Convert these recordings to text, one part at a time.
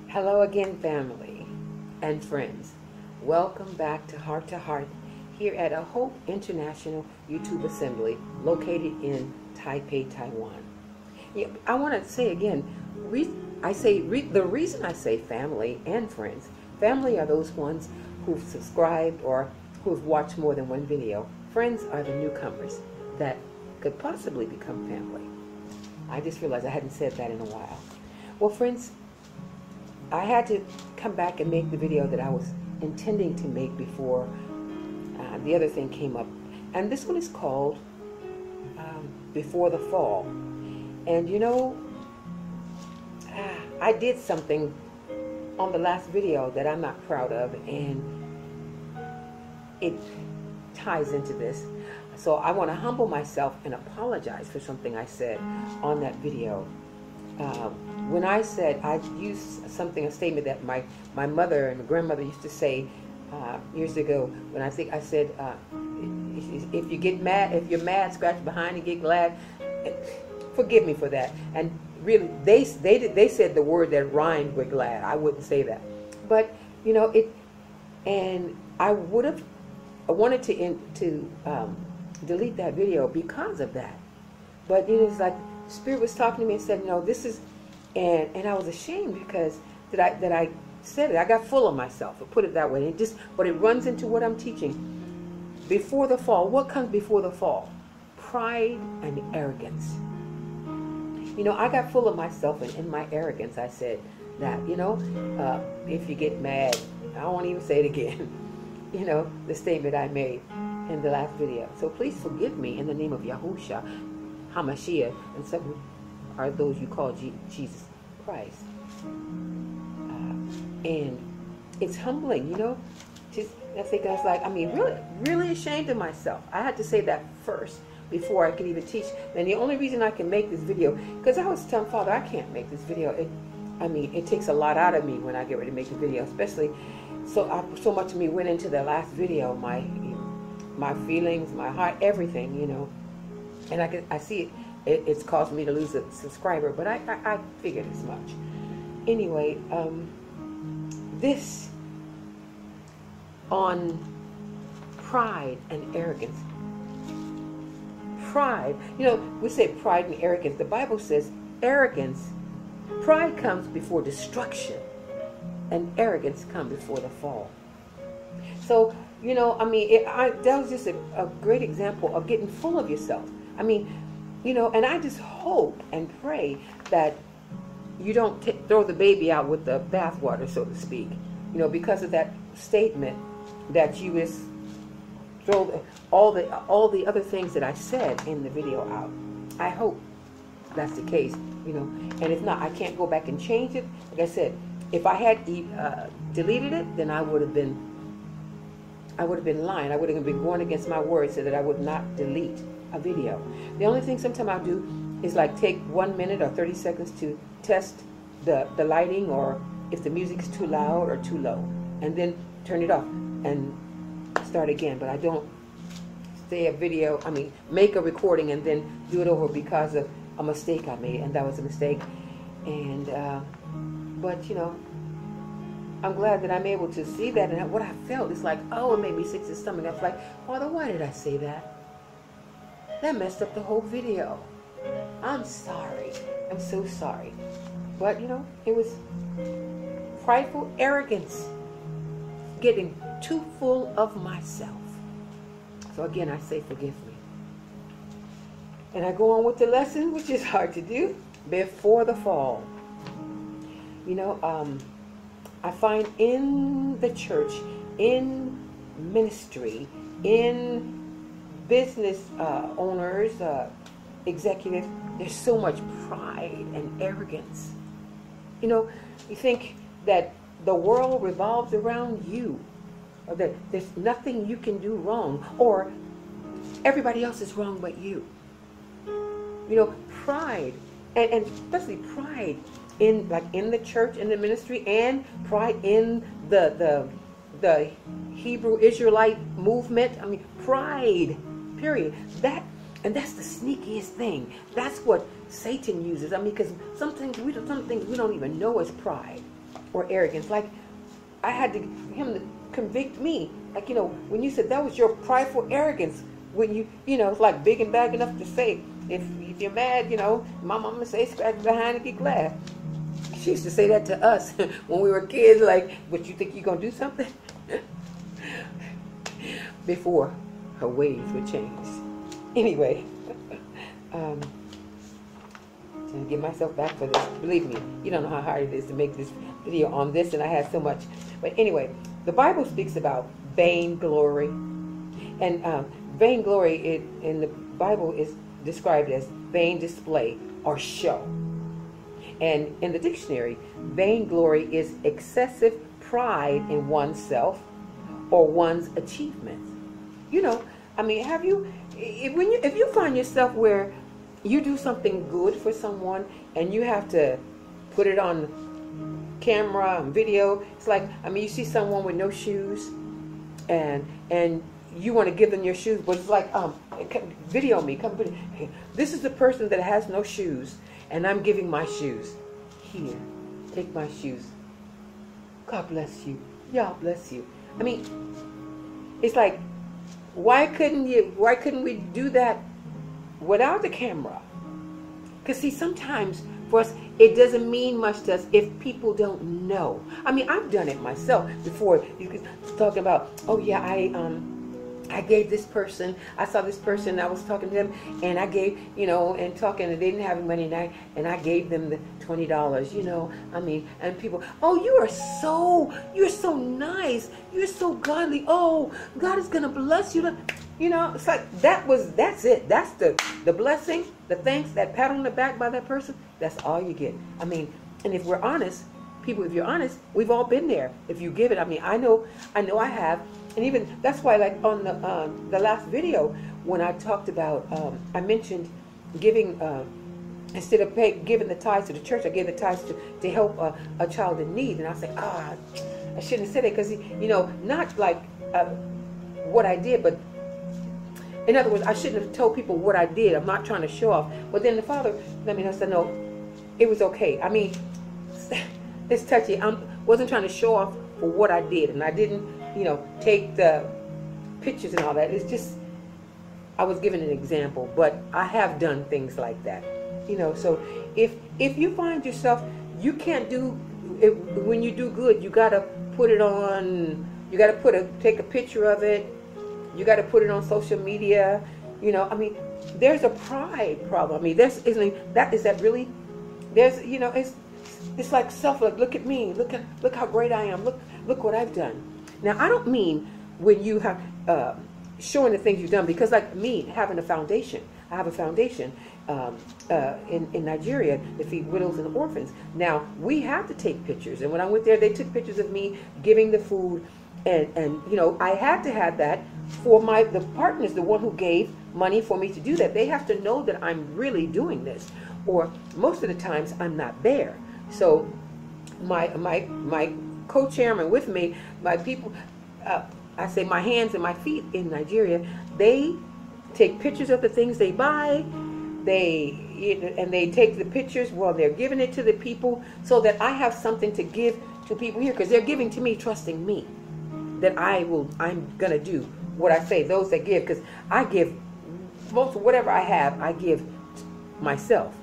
Hello again, family and friends. Welcome back to Heart here at a Hope International YouTube Assembly located in Taipei, Taiwan. Yeah, I want to say again, the reason I say family and friends, family are those ones who've subscribed or who've watched more than one video. Friends are the newcomers that could possibly become family. I just realized I hadn't said that in a while. Well, friends, I had to come back and make the video that I was intending to make before the other thing came up. And this one is called Before the Fall. And you know, I did something on the last video that I'm not proud of, and it ties into this. So I want to humble myself and apologize for something I said on that video. When I said, I used a statement that my mother and my grandmother used to say years ago, when I said, if you get mad, if you're mad, scratch behind and get glad. Forgive me for that. And really, they said the word that rhymed with glad. I wouldn't say that. But, you know, and I wanted to delete that video because of that. But, you know, it's like Spirit was talking to me and said, you know, this is, and I was ashamed because that I said it. I got full of myself, I'll put it that way. But it runs into what I'm teaching. Before the fall, what comes before the fall? Pride and arrogance. You know, I got full of myself, and in my arrogance, I said that, you know, if you get mad, I won't even say it again. You know, the statement I made in the last video. So please forgive me in the name of Yahusha, Hamashiach, and some are those you call Jesus Christ. And it's humbling, you know. I think I was like, I mean, really ashamed of myself. I had to say that first before I could even teach. And the only reason I can make this video, because I was telling Father, I can't make this video. It takes a lot out of me when I get ready to make a video, especially so much of me went into the last video, my feelings, my heart, everything, you know. And I see it's caused me to lose a subscriber, but I figured as much. Anyway, this on pride and arrogance. Pride, you know, we say pride and arrogance. The Bible says arrogance, pride comes before destruction, and arrogance comes before the fall. So, you know, I mean, that was just a great example of getting full of yourself. I mean, you know, and I just hope and pray that you don't throw the baby out with the bathwater, so to speak. You know, because of that statement that you just throw all the other things that I said in the video out. I hope that's the case, you know. And if not, I can't go back and change it. Like I said, if I had deleted it, then I would have been lying. I would have been going against my word, so that I would not delete a video. The only thing sometimes I'll do is like take 1 minute or 30 seconds to test the lighting, or if the music's too loud or too low, and then turn it off and start again. But I don't make a recording and then do it over because of a mistake I made, and that was a mistake. And but you know, I'm glad that I'm able to see that, and what I felt is like, oh, it made me sick to the stomach. I was like, Father, why did I say that? That messed up the whole video. I'm sorry. I'm so sorry. But you know, it was prideful arrogance, getting too full of myself. So again, I say forgive me. And I go on with the lesson, which is hard to do, before the fall. You know, I find in the church, in ministry, in business owners, executives, there's so much pride and arrogance. You know, you think that the world revolves around you, or that there's nothing you can do wrong, or everybody else is wrong but you. You know, pride, and especially pride in the church, in the ministry, and pride in the Hebrew Israelite movement. I mean, pride, period. That's the sneakiest thing. That's what Satan uses. I mean, because some things we don't even know is pride. or arrogance. Like, I had him to convict me. Like, when you said that was your prideful arrogance, when it's like big and bad enough to say, if you're mad, my mama say, scratch behind and get glad. She used to say that to us when we were kids, like, but you think you're going to do something? Before her ways were changed. Anyway, to get myself back for this. Believe me, you don't know how hard it is to make this video on this, and I had so much. But anyway, the Bible speaks about vainglory. And vainglory in the Bible is described as vain display or show. And in the dictionary, vainglory is excessive pride in oneself or one's achievements. Have you, if you find yourself where you do something good for someone and you have to put it on camera and video, it's like, you see someone with no shoes and you want to give them your shoes, but it's like, video me, come video. This is the person that has no shoes, and I'm giving my shoes. Here, take my shoes. God bless you. y'all bless you. It's like, why couldn't we do that without the camera? Because see, sometimes for us, it doesn't mean much to us if people don't know. I've done it myself before. You could talk about, oh yeah, I gave this person, I saw this person, I was talking to them, and I gave, and talking, and they didn't have money, and I gave them the $20, and people, oh, you're so nice, you're so godly, oh, God is going to bless you. It's like, that's it. That's the blessing, the thanks, that pat on the back by that person, that's all you get. And if we're honest, people, if you're honest, we've all been there. If you give it, I know I have. And even, that's why, like on the last video, when I talked about, I mentioned giving, instead of giving the tithes to the church, I gave the tithes to help a child in need. And I said, I shouldn't have said it, because, not like what I did, but in other words, I shouldn't have told people what I did. I'm not trying to show off. But then the Father, I said, no, it was okay. It's touchy. I wasn't trying to show off for what I did. And I didn't, take the pictures and all that. It's just, I was giving an example. But I have done things like that. So if you find yourself, you can't do, when you do good, you got to put it on, you got to take a picture of it. You got to put it on social media. There's a pride problem. Is that really? There's, it's like self-love. Look at me. Look how great I am. Look what I've done. Now, I don't mean when you have showing the things you've done, because like me having a foundation, I have a foundation in Nigeria to feed widows and orphans. Now, we have to take pictures, and when I went there, they took pictures of me giving the food, and I had to have that for the partners, the one who gave money for me to do that. They have to know that I'm really doing this, or most of the times I'm not there. So my co-chairman with me, my people, I say my hands and my feet in Nigeria, they take pictures of the things they buy, and they take the pictures while they're giving it to the people, so that I have something to give to people here, because they're giving to me, trusting me that I'm gonna do what I say. Those that give, because I give most of whatever I have, I give myself.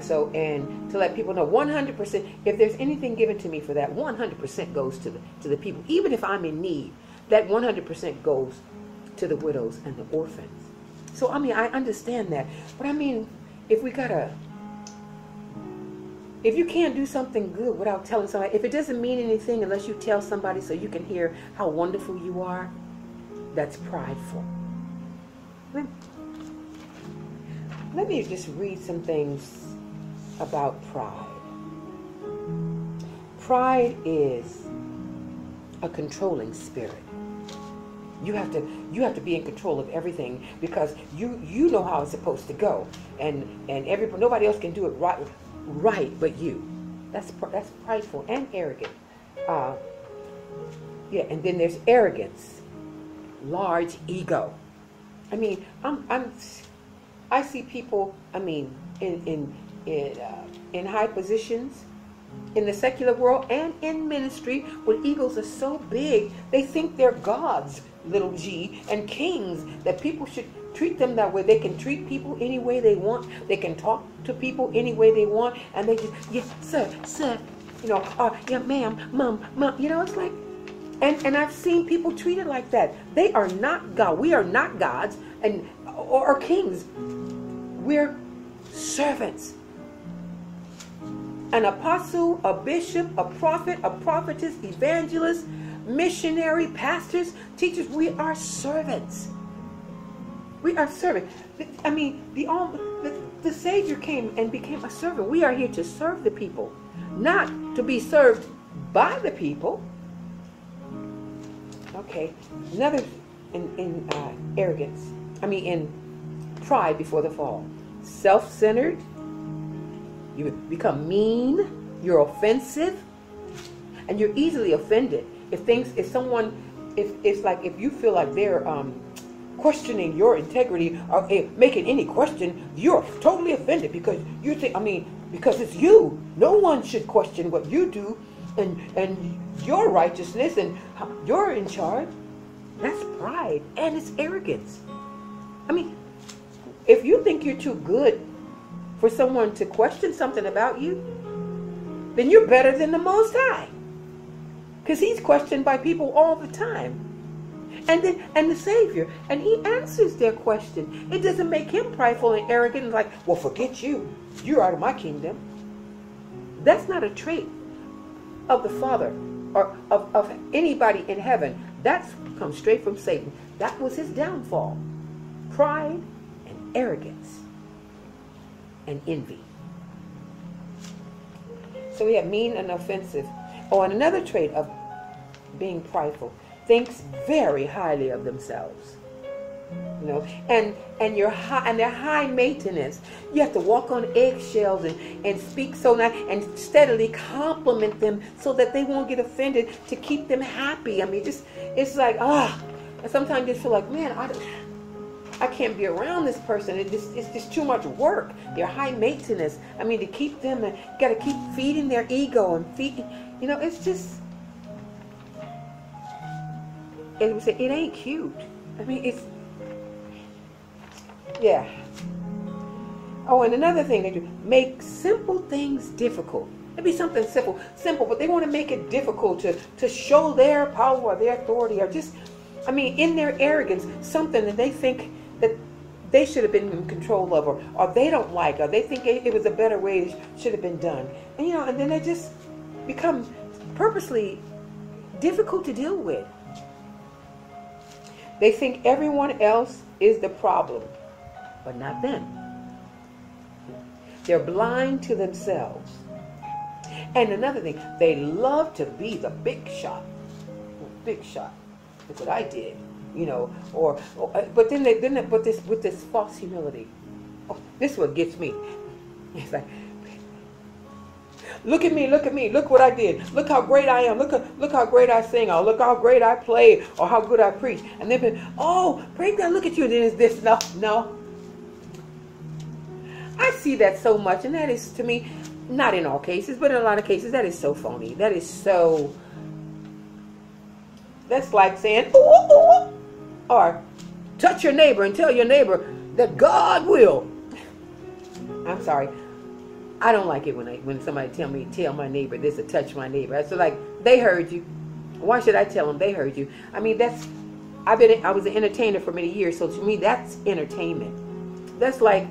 So, and to let people know 100%, if there's anything given to me for that, 100% goes to the people. Even if I'm in need, that 100% goes to the widows and the orphans. So, I understand that. But if you can't do something good without telling somebody, if it doesn't mean anything unless you tell somebody so you can hear how wonderful you are, that's prideful. Let me just read some things about pride. Pride is a controlling spirit. You have to be in control of everything, because you know how it's supposed to go, and nobody else can do it right but you. That's prideful and arrogant. And then there's arrogance, large ego. I see people, in high positions, in the secular world and in ministry, when egos are so big, they think they're gods, little g, and kings, that people should treat them that way. They can treat people any way they want. They can talk to people any way they want. And they just, yeah, sir, yeah, ma'am, mom, it's like, and I've seen people treated like that. They are not God. We are not gods or kings. We're servants. An apostle, a bishop, a prophet, a prophetess, evangelist, missionary, pastors, teachers, we are servants. We are servants. I mean, the Savior came and became a servant. We are here to serve the people, not to be served by the people. Okay, another in arrogance. In pride before the fall. Self-centered. You become mean, you're offensive, and you're easily offended. If you feel like they're questioning your integrity or making any question, you're totally offended because you think, because it's you. No one should question what you do and your righteousness and you're in charge. That's pride and it's arrogance. If you think you're too good for someone to question something about you, then you're better than the Most High. Because he's questioned by people all the time. And the Savior. And he answers their question. It doesn't make him prideful and arrogant and like, well, forget you. You're out of my kingdom. That's not a trait of the Father or of anybody in heaven. That's come straight from Satan. That was his downfall. Pride and arrogance. And envy. So we have mean and offensive. And another trait of being prideful, thinks very highly of themselves. And they're high maintenance. You have to walk on eggshells and speak so nice and steadily compliment them so that they won't get offended, to keep them happy. It's like, and sometimes you feel like, man, I can't be around this person. It's just too much work. They're high maintenance. To keep them, you got to keep feeding their ego and it's just, it ain't cute. It's, yeah. And another thing they do, make simple things difficult. It'd be something simple, but they want to make it difficult to show their power or their authority, or just, in their arrogance, something that they think that they should have been in control of, or they don't like, or they think it was a better way it should have been done. And then they just become purposely difficult to deal with. They think everyone else is the problem, but not them. They're blind to themselves. And another thing, they love to be the big shot. Big shot. Look what I did. But then with this false humility. This is what gets me. It's like, look at me, look what I did. Look how great I am. Look how great I sing, or look how great I play, or how good I preach. And then, praise God, look at you. And then it's this. No. I see that so much, and that is, to me, not in all cases, but in a lot of cases, that is so phony. That's like saying, ooh, or touch your neighbor and tell your neighbor that God will. I'm sorry. I don't like it when somebody tell my neighbor this, or touch my neighbor. It's like, they heard you. Why should I tell them they heard you? I was an entertainer for many years, so to me that's entertainment. That's like,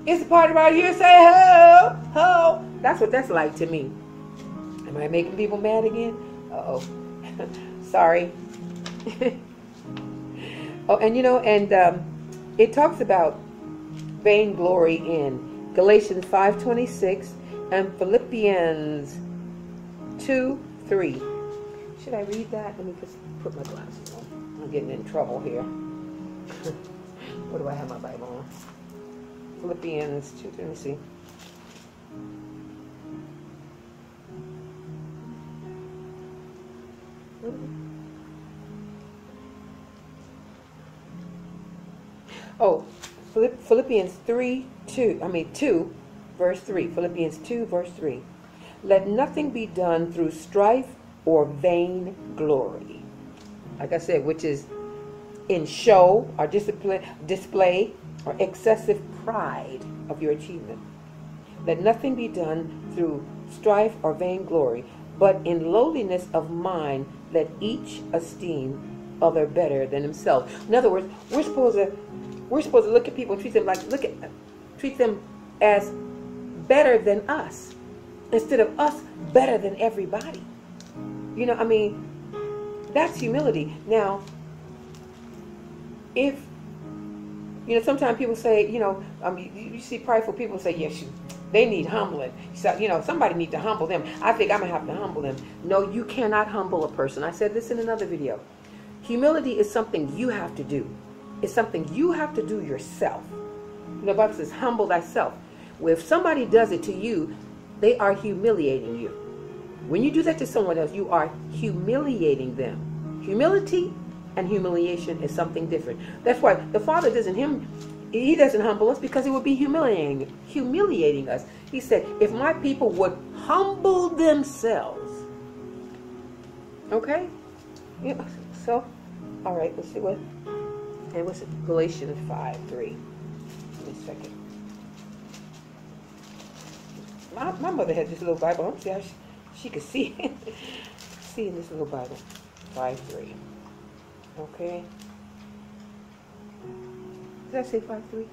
it's a party right here, say ho, ho. That's what that's like to me. Am I making people mad again? Uh-oh. Sorry. It talks about vainglory in Galatians 5:26 and Philippians 2:3. Should I read that? Let me just put my glasses on. I'm getting in trouble here. What do I have my Bible on? Philippians 2. Let me see. Philippians 2, verse 3. Philippians 2, verse 3. Let nothing be done through strife or vain glory. Like I said, which is in show or display or excessive pride of your achievement. Let nothing be done through strife or vain glory, but in lowliness of mind let each esteem other better than himself. In other words, we're supposed to look at people and treat them as better than us, instead of us better than everybody. You know, I mean, that's humility. Now, if, you know, sometimes people say, you know, you see prideful people say, yes, they need humbling. So, you know, somebody needs to humble them. I think I'm going to have to humble them. No, you cannot humble a person. I said this in another video. Humility is something you have to do. It's something you have to do yourself. You know, the Bible says, humble thyself. Well, if somebody does it to you, they are humiliating you. When you do that to someone else, you are humiliating them. Humility and humiliation is something different. That's why the Father he doesn't humble us, because it would be humiliating us. He said, if my people would humble themselves. Okay? Yeah, so, all right, let's see what's it? Galatians 5:3. Give me a second. My mother had this little Bible. Let's see how she could see it. See in this little Bible. 5:3. Okay. Did I say 5:3?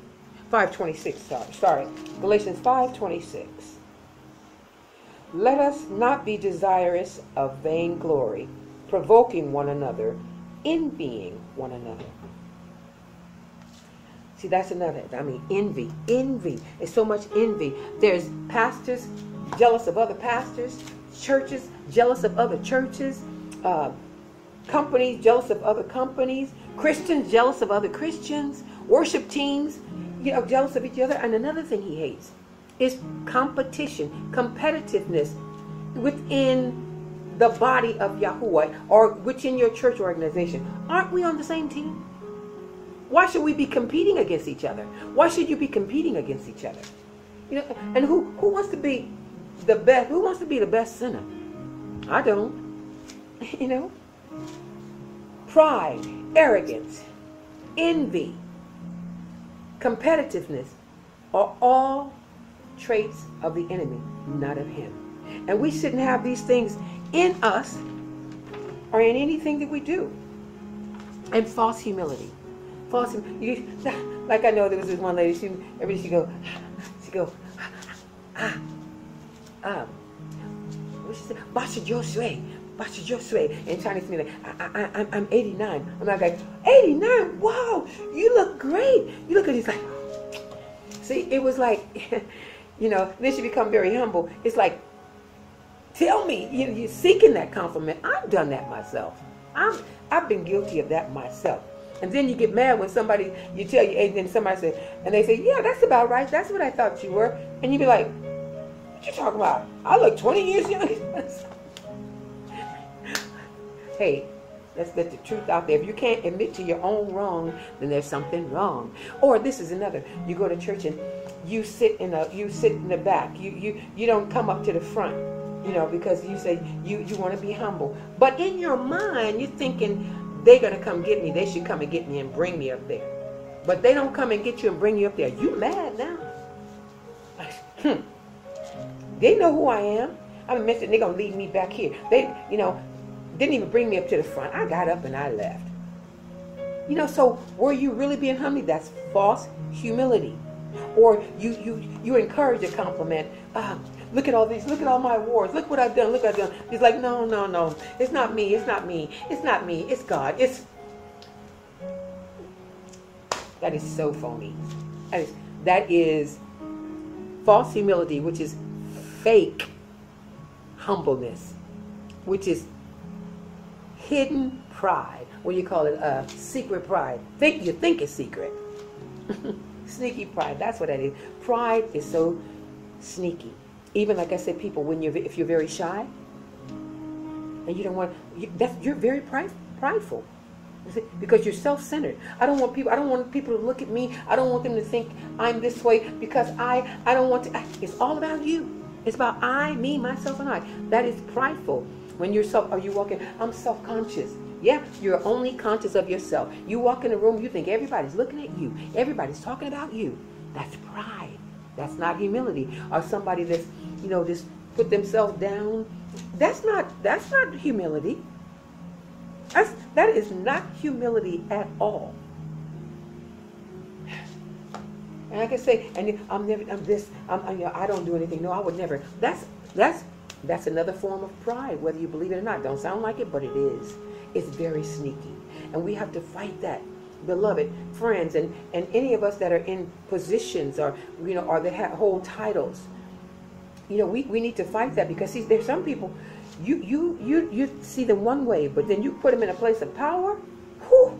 5:26. Sorry. Galatians 5:26. Let us not be desirous of vain glory, provoking one another, envying one another. See, that's another. I mean, envy. Envy. There's so much envy. There's pastors jealous of other pastors, churches jealous of other churches, companies jealous of other companies, Christians jealous of other Christians, worship teams, you know, jealous of each other. And another thing he hates is competition, competitiveness within the body of Yahuwah or within your church organization. Aren't we on the same team? Why should we be competing against each other? Why should you be competing against each other? You know, and who wants to be the best? Who wants to be the best sinner? I don't. You know, pride, arrogance, envy, competitiveness are all traits of the enemy, not of him. And we shouldn't have these things in us or in anything that we do. And false humility. Like I know there was this one lady, she go, what she said? Basha Josue. In Chinese, me like, I'm 89. I'm like, 89? Wow, you look great. You look at these like, see, it was like, you know, then she become very humble. It's like, tell me, you're seeking that compliment. I've done that myself. I've been guilty of that myself. And then you get mad when you tell you, and then somebody says, and they say, yeah, that's about right. That's what I thought you were. And you be like, what you talking about? I look 20 years younger. Hey, let's get the truth out there. If you can't admit to your own wrong, then there's something wrong. Or this is another. You go to church and you sit in the back. You don't come up to the front, you know, because you say you want to be humble. But in your mind, you're thinking, they're going to come get me. They should come and get me and bring me up there. But they don't come and get you and bring you up there. You mad now? They know who I am. I'm mentioned they're going to leave me back here. They, you know, didn't even bring me up to the front. I got up and I left. You know, so were you really being humble? That's false humility. Or you encourage a compliment. Look at all these. Look at all my awards. Look what I've done. Look what I've done. It's like, no. It's not me. It's not me. It's not me. It's God. That is so phony. That is false humility, which is fake humbleness, which is hidden pride. What do you call it? Secret pride. You think it's secret. Sneaky pride. That's what that is. Pride is so sneaky. Even like I said, people, if you're very shy, and you don't want, you're very prideful. Because you're self-centered. I don't want people to look at me. I don't want them to think I'm this way because I don't want to. It's all about you. It's about I, me, myself, and I. That is prideful. When are you walking? I'm self-conscious. Yeah, you're only conscious of yourself. You walk in a room, you think everybody's looking at you. Everybody's talking about you. That's pride. That's not humility. Or somebody that's, just put themselves down. That's not humility. That is not humility at all. And I can say, and I don't do anything. No, I would never. That's another form of pride, whether you believe it or not. Don't sound like it, but it is. It's very sneaky. And we have to fight that. Beloved friends, and any of us that are in positions or they hold titles, we need to fight that, because there's some people, you see them one way, but then you put them in a place of power, whew,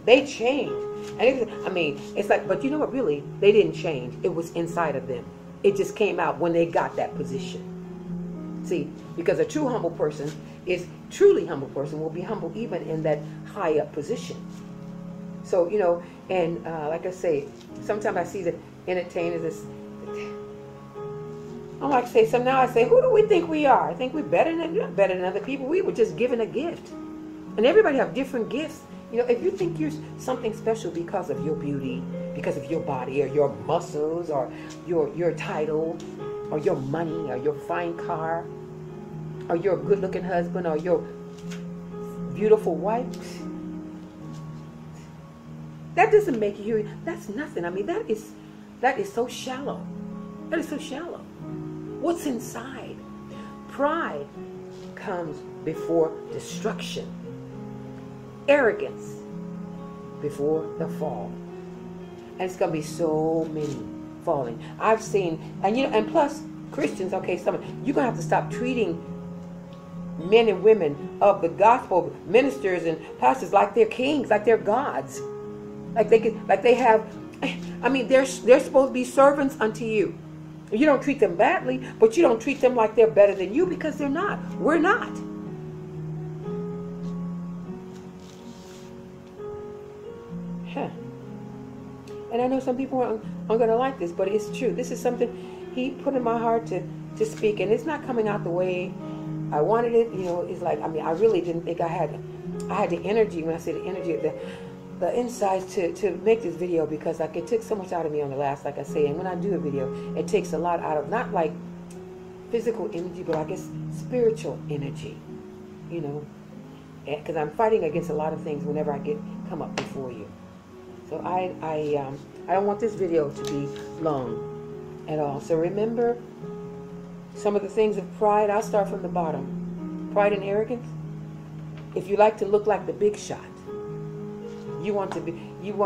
they change. And it's like, but you know what, really, they didn't change. It was inside of them. It just came out when they got that position. See, because a truly humble person will be humble even in that high up position. So, and like I say, sometimes I see the entertainers, I like to say, so now I say, who do we think we are? I think we're better than other people. We were just given a gift. And everybody have different gifts. If you think you're something special because of your beauty, because of your body, or your muscles, or your title, or your money, or your fine car, or your good-looking husband, or your beautiful wife, that doesn't make you. That's nothing. That is so shallow. That is so shallow. What's inside? Pride comes before destruction. Arrogance before the fall. And it's going to be so many falling. I've seen, and plus Christians, okay, you're going to have to stop treating men and women of the gospel, ministers and pastors, like they're kings, like they're gods. They're supposed to be servants unto you. You don't treat them badly, but you don't treat them like they're better than you, because they're not. We're not. And I know some people aren't going to like this, but it's true. This is something he put in my heart to speak, and it's not coming out the way I wanted it. It's like, I really didn't think I had the energy. When I say the energy, the insights to make this video, because it took so much out of me on the last, like I say. And when I do a video, it takes a lot out of, not like physical energy, but I guess spiritual energy, because I'm fighting against a lot of things whenever I come up before you. So I don't want this video to be long at all. So remember some of the things of pride. I'll start from the bottom. Pride and arrogance. If you like to look like the big shot, you want to be the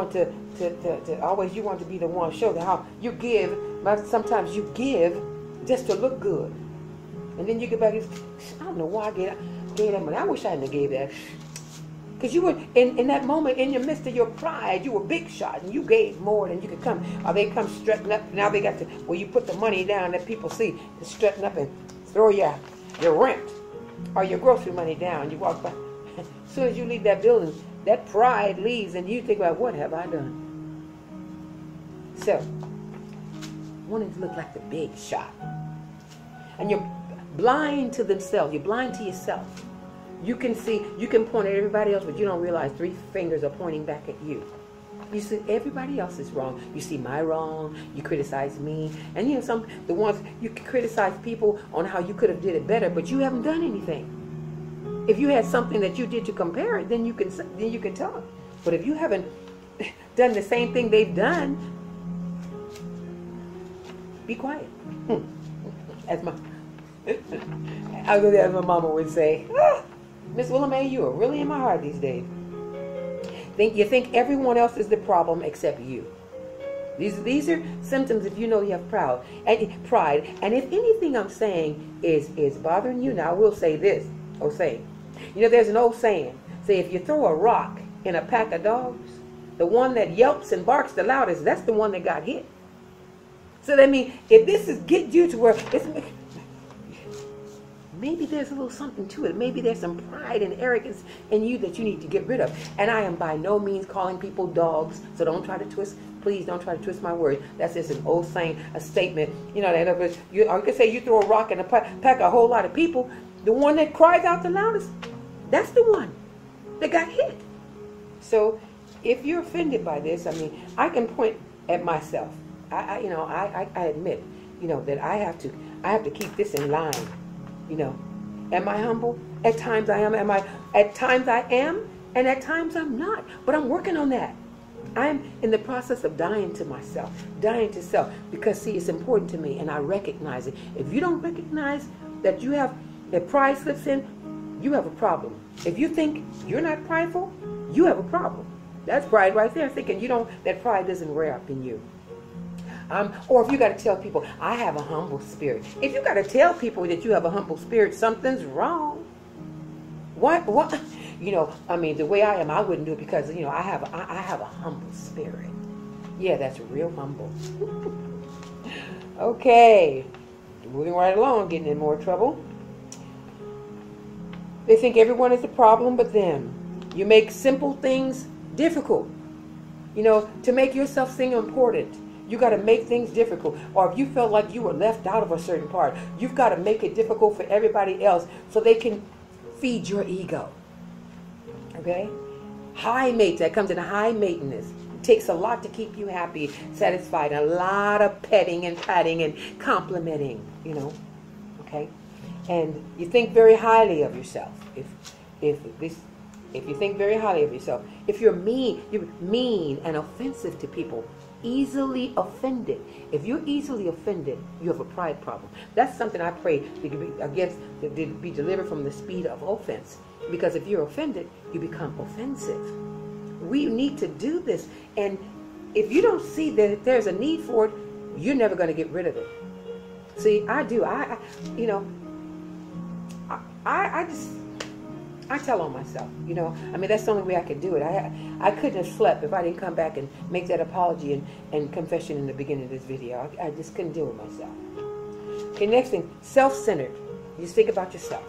one, show how you give. But sometimes you give just to look good, and then you get back. I don't know why I gave that money. I wish I hadn't gave that. Because you were, in that moment, in the midst of your pride, you were big shot, and you gave more than you could come. Or they come strutting up, now they got to, you put the money down that people see, strutting up and throw your rent or your grocery money down. You walk by. As soon as you leave that building, that pride leaves, and you think about, what have I done? So, wanting to look like the big shot. And you're blind to themselves. You're blind to yourself. You can point at everybody else, but you don't realize 3 fingers are pointing back at you. You see everybody else is wrong. You see my wrong. You criticize me. And the ones, you can criticize people on how you could have did it better, but you haven't done anything. If you had something that you did to compare it, then you can tell them. But if you haven't done the same thing they've done, be quiet. As my mama would say, Miss Willamay, you are really in my heart these days. You think everyone else is the problem except you. These are symptoms if you know you have pride. And if anything I'm saying is bothering you, now I will say this. There's an old saying. Say, if you throw a rock in a pack of dogs, the one that yelps and barks the loudest, that's the one that got hit. So that means if this is get you to where it's maybe there's a little something to it. Maybe there's some pride and arrogance in you that you need to get rid of. And I am by no means calling people dogs, so don't try to twist. Please don't try to twist my words. That's just an old saying, a statement. You know, that you could say you throw a rock and pack a whole lot of people. The one that cries out the loudest, that's the one that got hit. So if you're offended by this, I mean, I can point at myself. I admit, you know, that I have to keep this in line. You know, am I humble? At times I am. At times I am, and at times I'm not. But I'm working on that. I'm in the process of dying to myself, dying to self, because see, it's important to me, and I recognize it. If you don't recognize that that pride slips in, you have a problem. If you think you're not prideful, you have a problem. That's pride right there, thinking that pride doesn't rear up in you. Or if you got to tell people, I have a humble spirit. If you got to tell people that you have a humble spirit, something's wrong. What? You know, I mean, the way I am, I wouldn't do it because, you know, I have a humble spirit. Yeah, that's real humble. Okay, moving right along, getting in more trouble. They think everyone is the problem but them. You make simple things difficult. You know, to make yourself seem important, you got to make things difficult. Or if you felt like you were left out of a certain part, you've got to make it difficult for everybody else so they can feed your ego. Okay? High maintenance, that comes in a high maintenance. It takes a lot to keep you happy, satisfied. A lot of petting and patting and complimenting, you know. Okay? And you think very highly of yourself. If you think very highly of yourself, if you're mean and offensive to people, easily offended. If you're easily offended, you have a pride problem. That's something I pray to be delivered from the speed of offense. Because if you're offended, you become offensive. We need to do this. And if you don't see that there's a need for it, you're never going to get rid of it. See, I do. I tell on myself, you know. I mean, that's the only way I could do it. I couldn't have slept if I didn't come back and make that apology and confession in the beginning of this video. I just couldn't deal with myself. Okay, next thing, self-centered. You just think about yourself.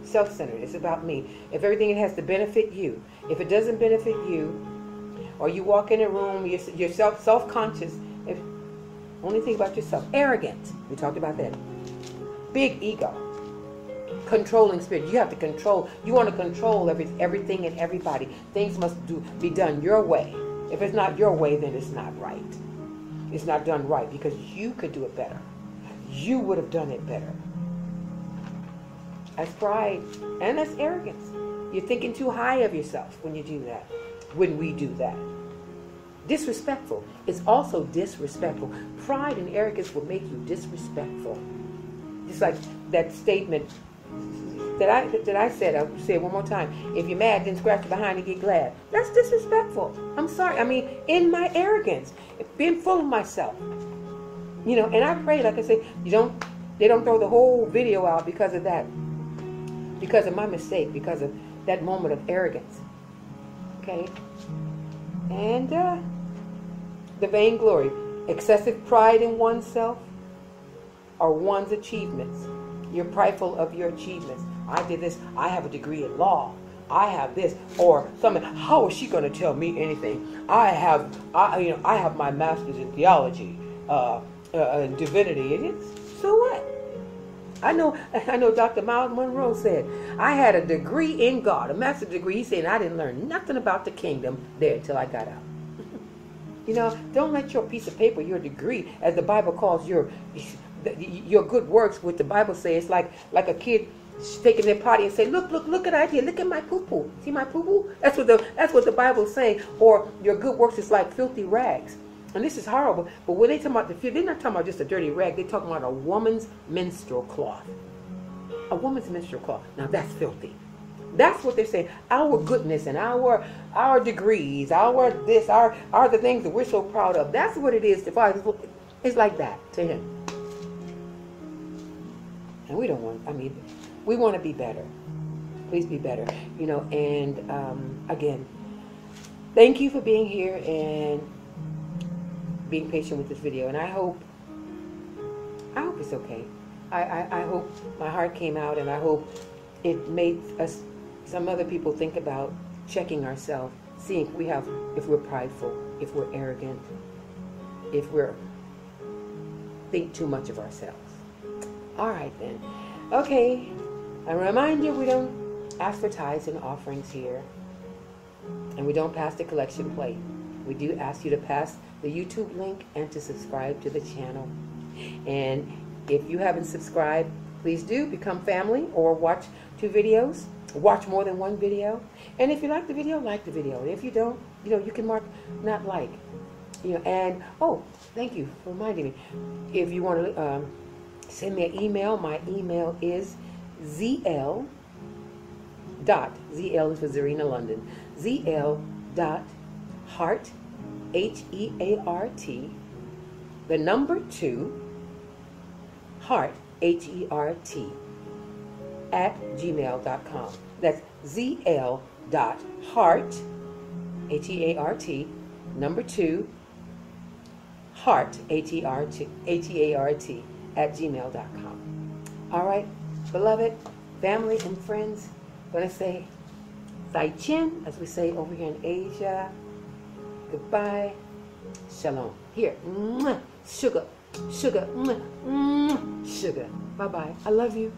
Self-centered. It's about me. If everything has to benefit you, if it doesn't benefit you, or you walk in a room, you're self-conscious. Only think about yourself. Arrogant. We talked about that. Big ego. Controlling spirit. You have to control. You want to control everything and everybody. Things must be done your way. If it's not your way, then it's not right. It's not done right because you could do it better. You would have done it better. That's pride and that's arrogance. You're thinking too high of yourself when you do that. When we do that. Disrespectful. It's also disrespectful. Pride and arrogance will make you disrespectful. Just like that statement that I said, I'll say it one more time. If you're mad, then scratch your behind and get glad. That's disrespectful. I'm sorry. I mean, in my arrogance, being full of myself. You know, and I pray, like I say, they don't throw the whole video out because of that. Because of my mistake, because of that moment of arrogance. Okay? And the vainglory, excessive pride in oneself or one's achievements. You're prideful of your achievements. I did this. I have a degree in law. I have this. Or something. How is she going to tell me anything? I have my master's in theology, divinity. So what? I know Dr. Miles Monroe said, I had a degree in God, a master's degree. He said, I didn't learn nothing about the kingdom there until I got out. You know, don't let your piece of paper, your degree, as the Bible calls your good works, what the Bible says, like a kid taking their potty and say, look at it here, look at my poo-poo. See my poo-poo? That's what the Bible's saying. Or your good works is like filthy rags. And this is horrible. But when they talk about they're not talking about just a dirty rag. They're talking about a woman's menstrual cloth. A woman's menstrual cloth. Now that's filthy. That's what they're saying. Our goodness and our degrees, our this, are the things that we're so proud of. That's what it is to Father. It's like that to Him. And we don't want. I mean, we want to be better. Please be better. You know. And again, thank you for being here and being patient with this video. And I hope it's okay. I hope my heart came out, and I hope it made us, some other people, think about checking ourselves, seeing if we're prideful, if we're arrogant, if we're think too much of ourselves. All right then. Okay. A reminder, we don't ask for tithes and offerings here, and we don't pass the collection plate. We do ask you to pass the YouTube link and to subscribe to the channel. And if you haven't subscribed, please do become family, or watch 2 videos. Watch more than 1 video. And if you like the video, like the video. And if you don't, you can mark not like. And oh, thank you for reminding me. If you want to send me an email, my email is ZL is for Zorina London. ZL.heart, HEART, the number 2, heart, HERT, at gmail.com. That's ZL.heart, HEART, number 2, heart, HEART, at gmail.com. All right, beloved, family, and friends, I'm going to say Thai Chin, as we say over here in Asia. Goodbye. Shalom. Here. Mwah. Sugar. Sugar. Mwah. Mwah. Sugar. Bye-bye. I love you.